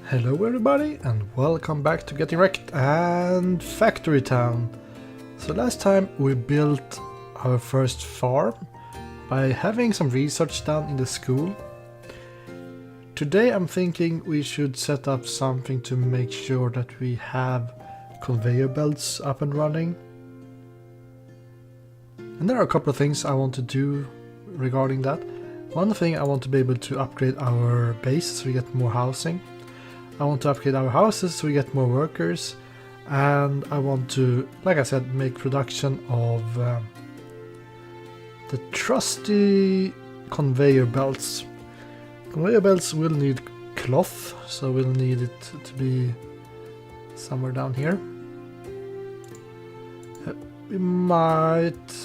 Hello everybody and welcome back to Getting Wrecked and Factory Town. So last time we built our first farm by having some research done in the school. Today I'm thinking we should set up something to make sure that we have conveyor belts up and running. And there are a couple of things I want to do regarding that. One thing, I want to be able to upgrade our base so we get more housing. I want to upgrade our houses so we get more workers, and I want to, like I said, make production of the trusty conveyor belts. Conveyor belts will need cloth, so we'll need it to be somewhere down here. We might...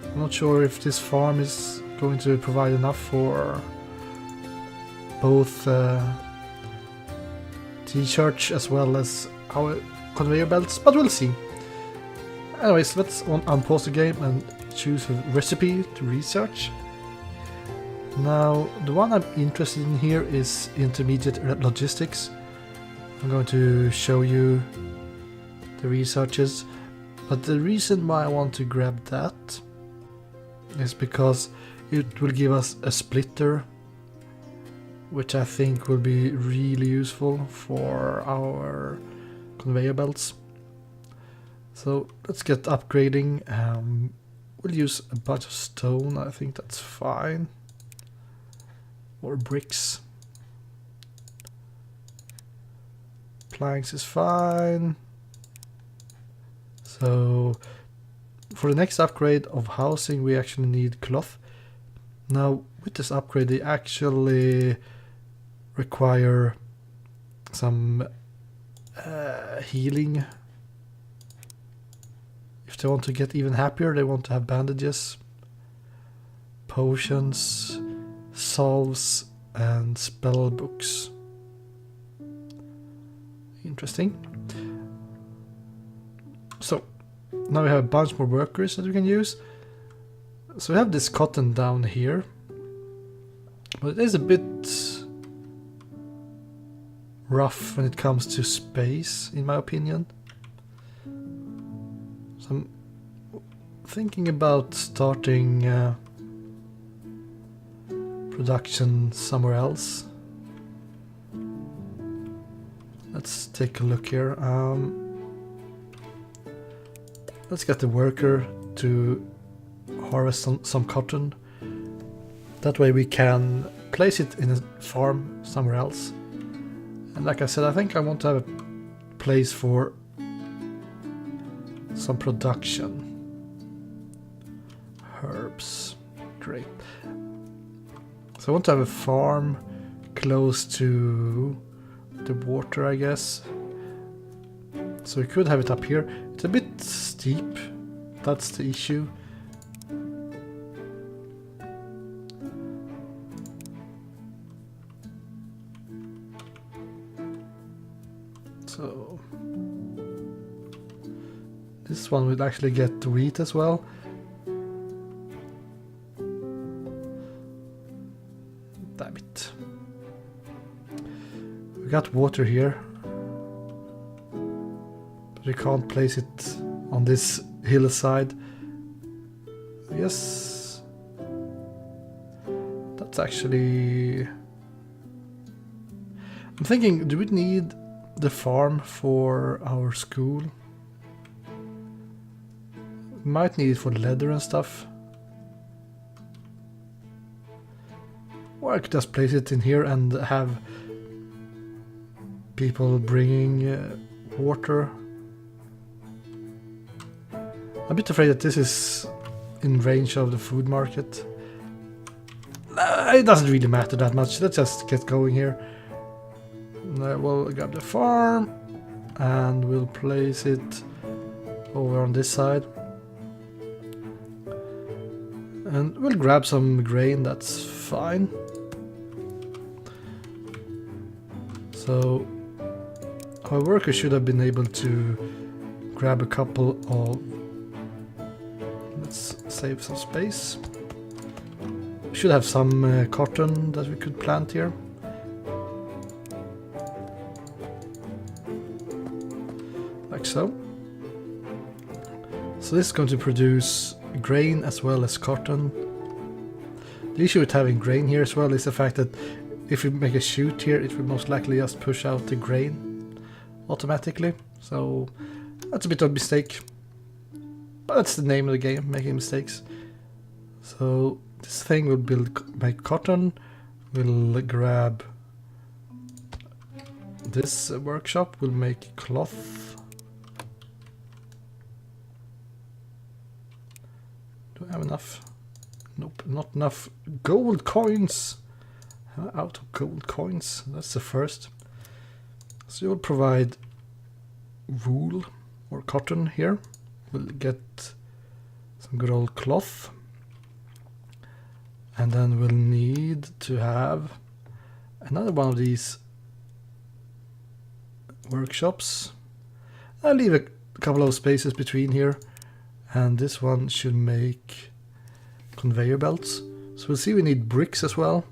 I'm not sure if this farm is going to provide enough for both T-church as well as our conveyor belts, but we'll see. Anyways, let's unpause the game and choose a recipe to research. Now, the one I'm interested in here is intermediate logistics. I'm going to show you the researches, but the reason why I want to grab that is because it will give us a splitter, which I think will be really useful for our conveyor belts. So let's get upgrading. We'll use a bunch of stone, I think that's fine. Or bricks. Planks is fine. So for the next upgrade of housing we actually need cloth. Now with this upgrade they actually require some healing. If they want to get even happier, they want to have bandages, potions, salves, and spell books. Interesting. So now we have a bunch more workers that we can use. So we have this cotton down here, but it is a bit rough when it comes to space, in my opinion. So I'm thinking about starting production somewhere else. Let's take a look here. Let's get the worker to harvest some cotton. That way we can place it in a farm somewhere else. And like I said, I think I want to have a place for some production. Herbs. Great. So I want to have a farm close to the water, I guess. So we could have it up here. It's a bit steep. That's the issue. So this one will actually get wheat as well. Damn it. We got water here, but we can't place it on this hillside. Yes, that's actually... I'm thinking, do we need the farm for our school? We might need it for leather and stuff. Or I could just place it in here and have people bringing water. I'm a bit afraid that this is in range of the food market. It doesn't really matter that much. Let's just get going here. We'll grab the farm and we'll place it over on this side. And we'll grab some grain, that's fine. So our workers should have been able to grab a couple of... Let's save some space. We should have some cotton that we could plant here. so. So this is going to produce grain as well as cotton. The issue with having grain here as well is the fact that if we make a chute here, it will most likely just push out the grain automatically. So that's a bit of a mistake. But that's the name of the game, making mistakes. So this thing will make cotton. We'll grab this workshop, will make cloth. Do I have enough? Nope, not enough gold coins. Out of gold coins, that's the first. So you'll provide wool or cotton here. We'll get some good old cloth. And then we'll need to have another one of these workshops. I'll leave a couple of spaces between here, and this one should make conveyor belts. So we'll see we need bricks as well.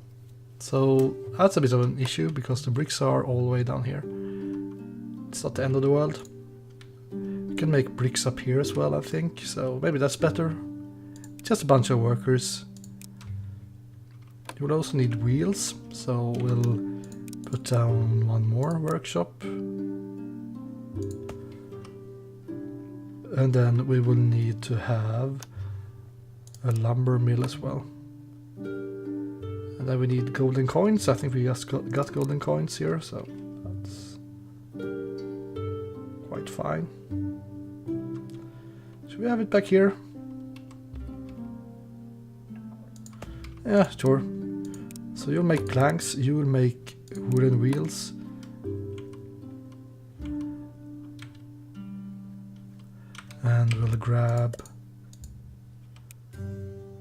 So that's a bit of an issue because the bricks are all the way down here. It's not the end of the world. We can make bricks up here as well, I think, so maybe that's better. Just a bunch of workers. You will also need wheels, so we'll put down one more workshop. And then we will need to have a lumber mill as well. And then we need golden coins. I think we just got golden coins here, so that's quite fine. Should we have it back here? Yeah, sure. So you'll make planks, you will make wooden wheels. And we'll grab,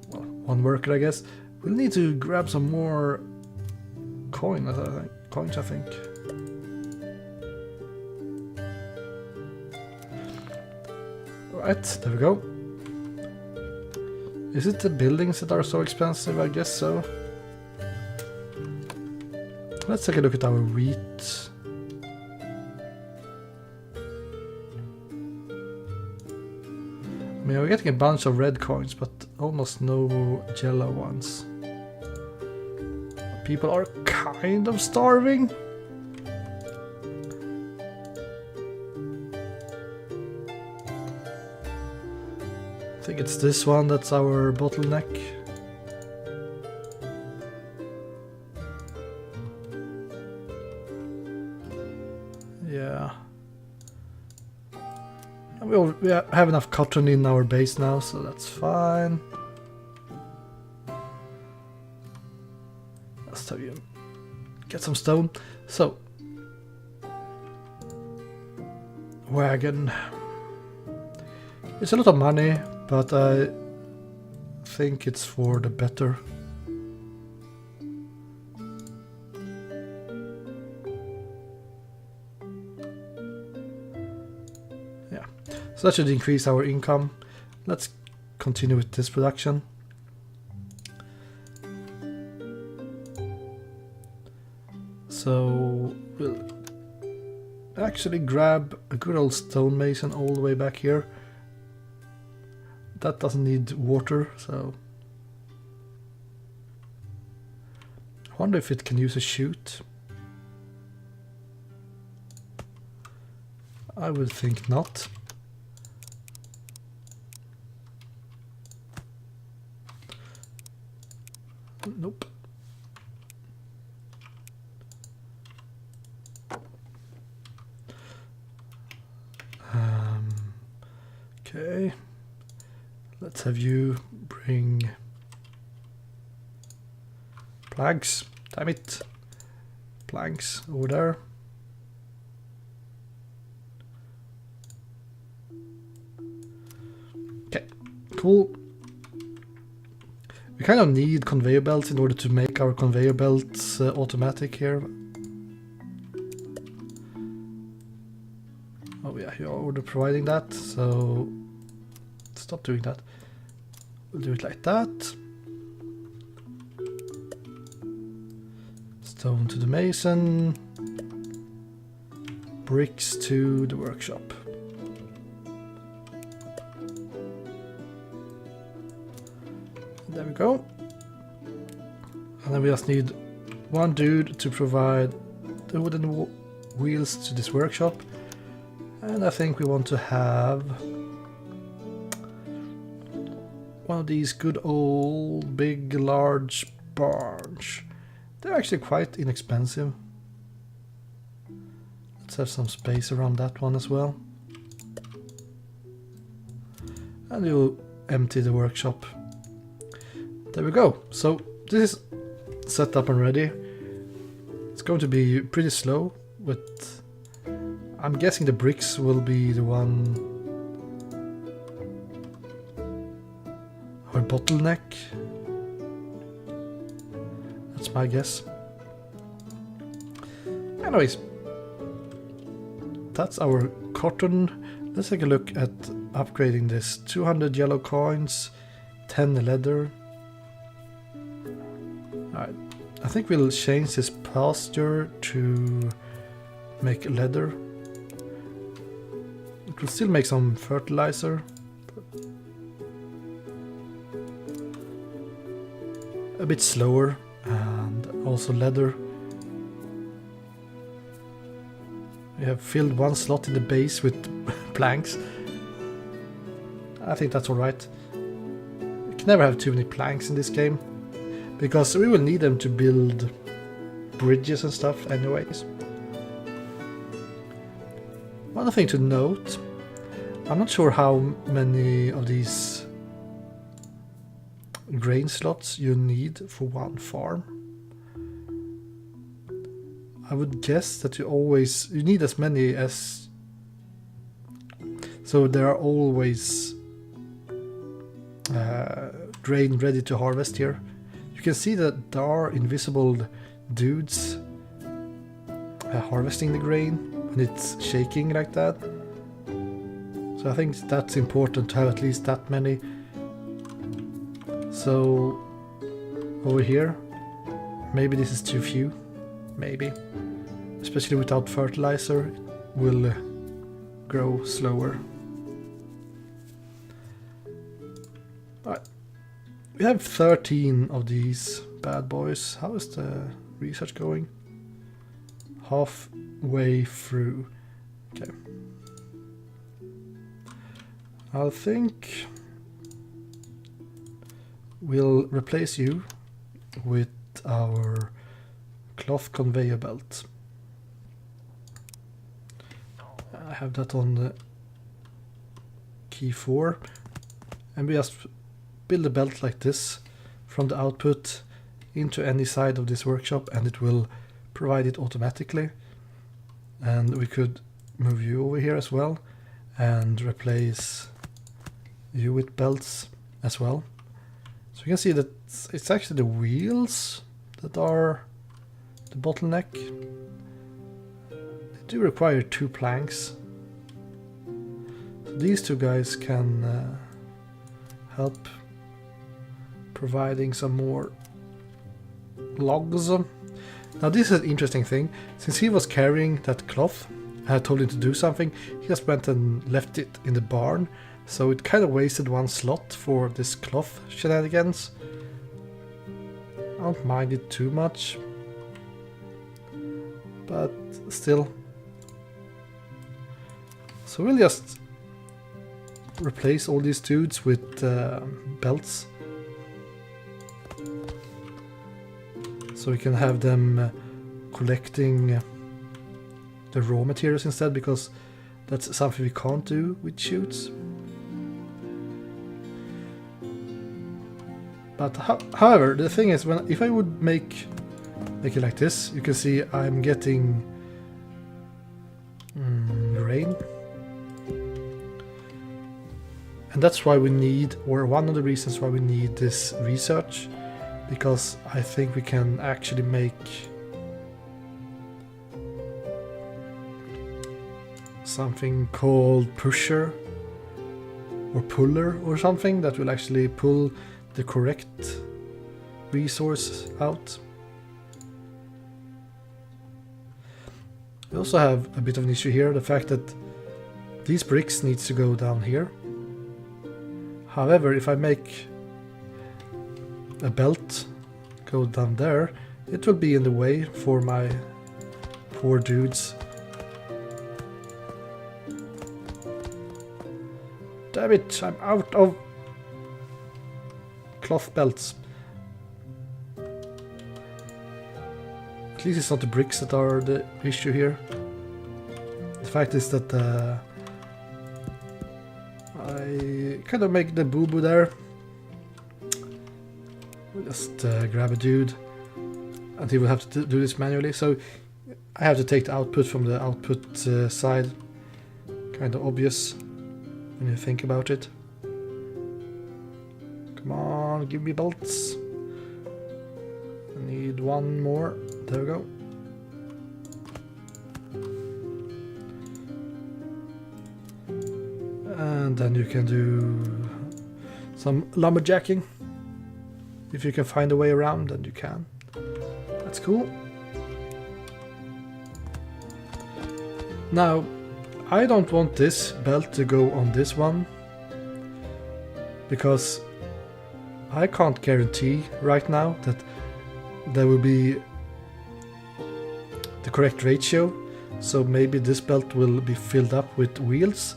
well, one worker, I guess. We'll need to grab some more coins, I think. Right, there we go. Is it the buildings that are so expensive? I guess so. Let's take a look at our wheat. I mean, we're getting a bunch of red coins, but almost no yellow ones. People are kind of starving. I think it's this one that's our bottleneck. Yeah. We have enough cotton in our base now, so that's fine. Let's have you get some stone. So, wagon. It's a lot of money, but I think it's for the better. So that should increase our income. Let's continue with this production. So we'll actually grab a good old stonemason all the way back here. That doesn't need water, so I wonder if it can use a chute. I would think not. Nope. Okay. Let's have you bring planks. Damn it. Planks over there. Okay, cool. We kind of need conveyor belts in order to make our conveyor belts automatic here. Oh yeah, you're already providing that, so stop doing that. We'll do it like that. Stone to the mason. Bricks to the workshop. go. And then we just need one dude to provide the wooden wheels to this workshop. And I think we want to have one of these good old big large barns. They're actually quite inexpensive. Let's have some space around that one as well. And you'll empty the workshop. There we go. So this is set up and ready. It's going to be pretty slow, but I'm guessing the bricks will be the one, or bottleneck. That's my guess. Anyways, that's our cotton. Let's take a look at upgrading this. 200 yellow coins, 10 leather. Alright, I think we'll change this pasture to make leather. It will still make some fertilizer. A bit slower, and also leather. We have filled one slot in the base with planks. I think that's alright. You can never have too many planks in this game, because we will need them to build bridges and stuff anyways. One thing to note, I'm not sure how many of these grain slots you need for one farm. I would guess that you need as many as, so there are always grain ready to harvest here. You can see that there are invisible dudes harvesting the grain when it's shaking like that. So I think that's important to have at least that many. So over here, maybe this is too few, maybe. Especially without fertilizer, it will grow slower. Alright, we have 13 of these bad boys. How is the research going? Halfway through. Okay. I think we'll replace you with our cloth conveyor belt. I have that on the key 4, and we just build a belt like this from the output into any side of this workshop, and it will provide it automatically. And we could move you over here as well and replace you with belts as well. So you can see that it's actually the wheels that are the bottleneck. They do require 2 planks. So these 2 guys can help providing some more logs. Now this is an interesting thing. Since he was carrying that cloth, I had told him to do something, he just went and left it in the barn. So it kind of wasted one slot for this cloth shenanigans. I don't mind it too much, but still. So we'll just replace all these dudes with belts. So we can have them collecting the raw materials instead, because that's something we can't do with chutes. But however, the thing is, if I would make it like this, you can see I'm getting rain. And that's why we need, or one of the reasons why we need this research, because I think we can actually make something called pusher or puller or something that will actually pull the correct resource out. We also have a bit of an issue here, the fact that these bricks needs to go down here. However, if I make a belt go down there, it will be in the way for my poor dudes. Damn it, I'm out of cloth belts. At least it's not the bricks that are the issue here. The fact is that I kind of make the boo-boo there. We'll just grab a dude and he will have to do this manually, so I have to take the output from the output side. Kind of obvious when you think about it. Come on, give me bolts. I need one more. There we go. And then you can do some lumberjacking. If you can find a way around, then you can. That's cool. Now, I don't want this belt to go on this one, because I can't guarantee right now that there will be the correct ratio. So maybe this belt will be filled up with wheels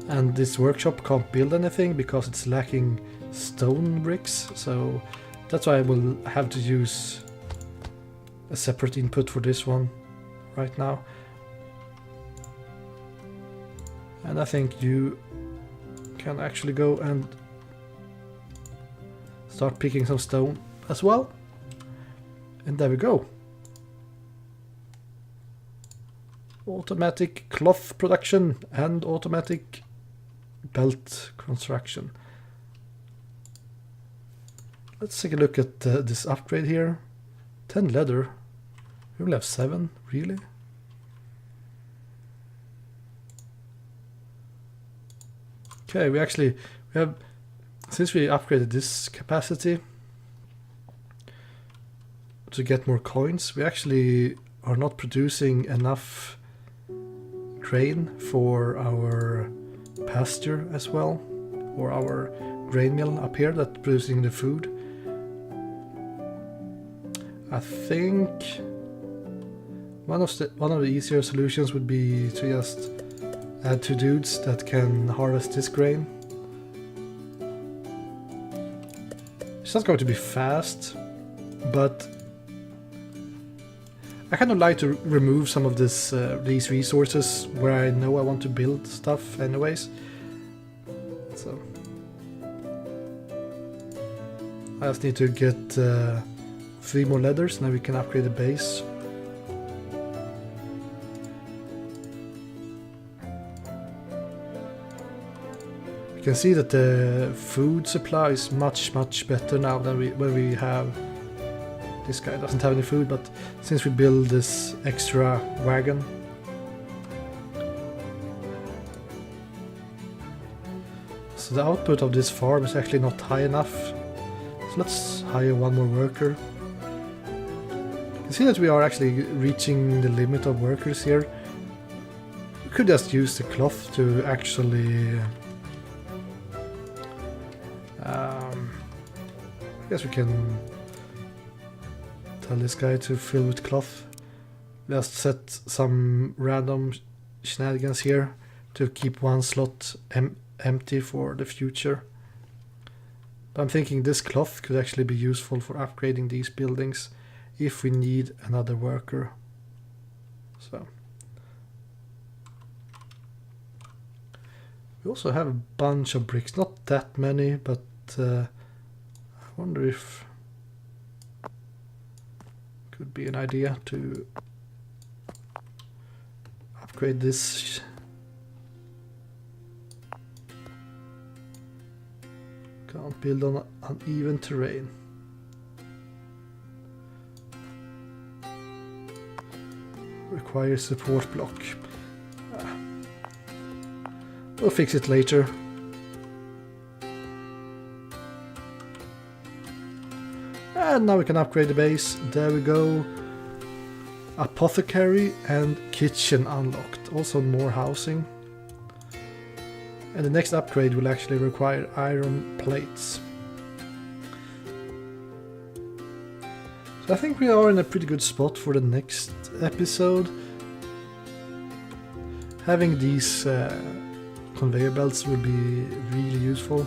and this workshop can't build anything because it's lacking stone bricks. So that's why I will have to use a separate input for this one right now. And I think you can actually go and start picking some stone as well. And there we go. Automatic cloth production and automatic belt construction. Let's take a look at this upgrade here. 10 leather. We only have 7, really? Okay, we have, since we upgraded this capacity to get more coins, we actually are not producing enough grain for our pasture as well, or our grain mill up here that's producing the food. I think one of the easier solutions would be to just add 2 dudes that can harvest this grain. It's not going to be fast, but I kind of like to remove some of these resources where I know I want to build stuff anyways. So I just need to get 3 more leathers and then we can upgrade the base. You can see that the food supply is much better now than when we have. This guy doesn't have any food, but since we build this extra wagon, so the output of this farm is actually not high enough. So let's hire 1 more worker. You can see that we are actually reaching the limit of workers here. We could just use the cloth to actually I guess we can tell this guy to fill with cloth. Just set some random shenanigans here to keep 1 slot empty for the future. But I'm thinking this cloth could actually be useful for upgrading these buildings if we need another worker. So we also have a bunch of bricks, not that many, but I wonder if could be an idea to upgrade this. Can't build on uneven terrain. Requires support block. We'll fix it later. And now we can upgrade the base. There we go. Apothecary and kitchen unlocked. Also more housing. And the next upgrade will actually require iron plates. So I think we are in a pretty good spot for the next episode. Having these conveyor belts will be really useful.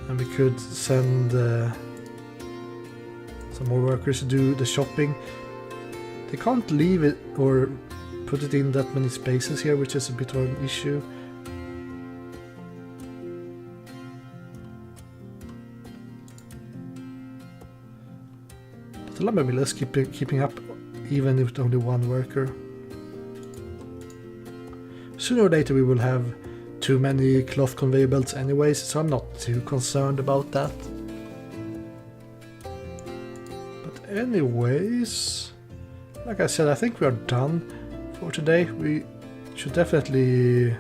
And we could send some more workers to do the shopping. They can't leave it or put it in that many spaces here, which is a bit of an issue. But the lumber mill is keeping up even with only one worker. Sooner or later we will have too many cloth conveyor belts anyways, so I'm not too concerned about that. But anyways, like I said, I think we are done for today. We should definitely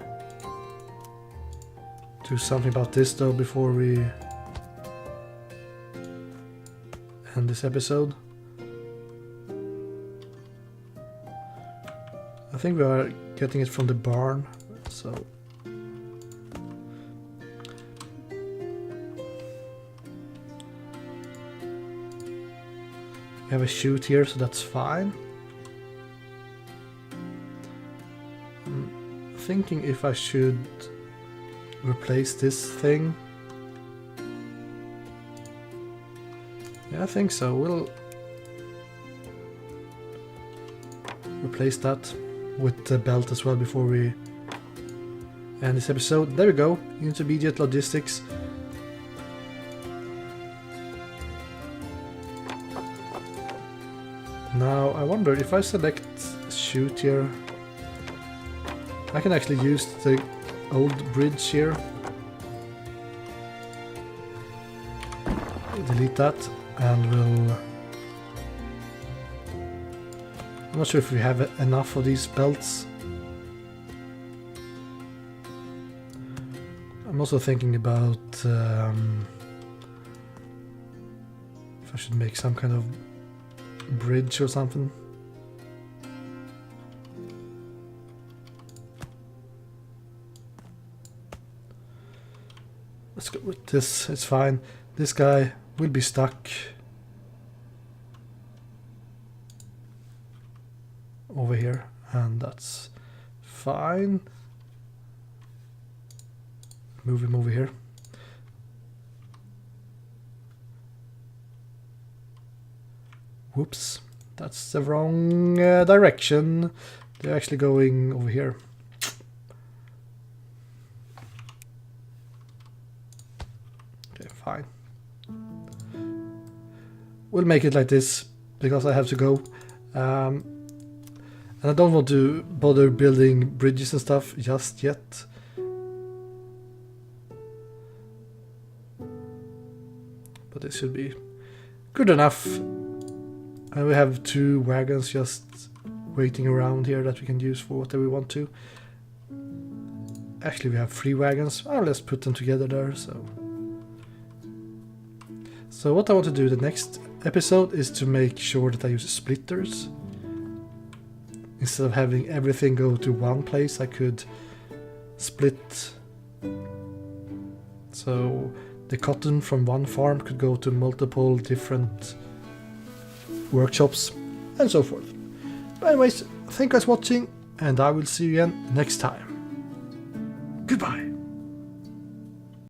do something about this though before we end this episode. I think we are getting it from the barn, so we have a chute here, so that's fine. I'm thinking if I should replace this thing. Yeah, I think so. We'll replace that with the belt as well before we end this episode. There we go, intermediate logistics. Now I wonder if I select chute here, I can actually use the old bridge here. Delete that and we'll... I'm not sure if we have enough of these belts. I'm also thinking about if I should make some kind of bridge or something. Let's go with this, it's fine. This guy will be stuck over here, and that's fine. Move him over here. Whoops, that's the wrong direction. They're actually going over here. Okay, fine. We'll make it like this because I have to go. And I don't want to bother building bridges and stuff just yet. But it should be good enough. And we have 2 wagons just waiting around here that we can use for whatever we want to. Actually, we have 3 wagons. Oh, let's put them together there. So what I want to do the next episode is to make sure that I use splitters. Instead of having everything go to one place, I could split. So the cotton from one farm could go to multiple different workshops and so forth. But anyways, thank you guys for watching, and I will see you again next time. Goodbye.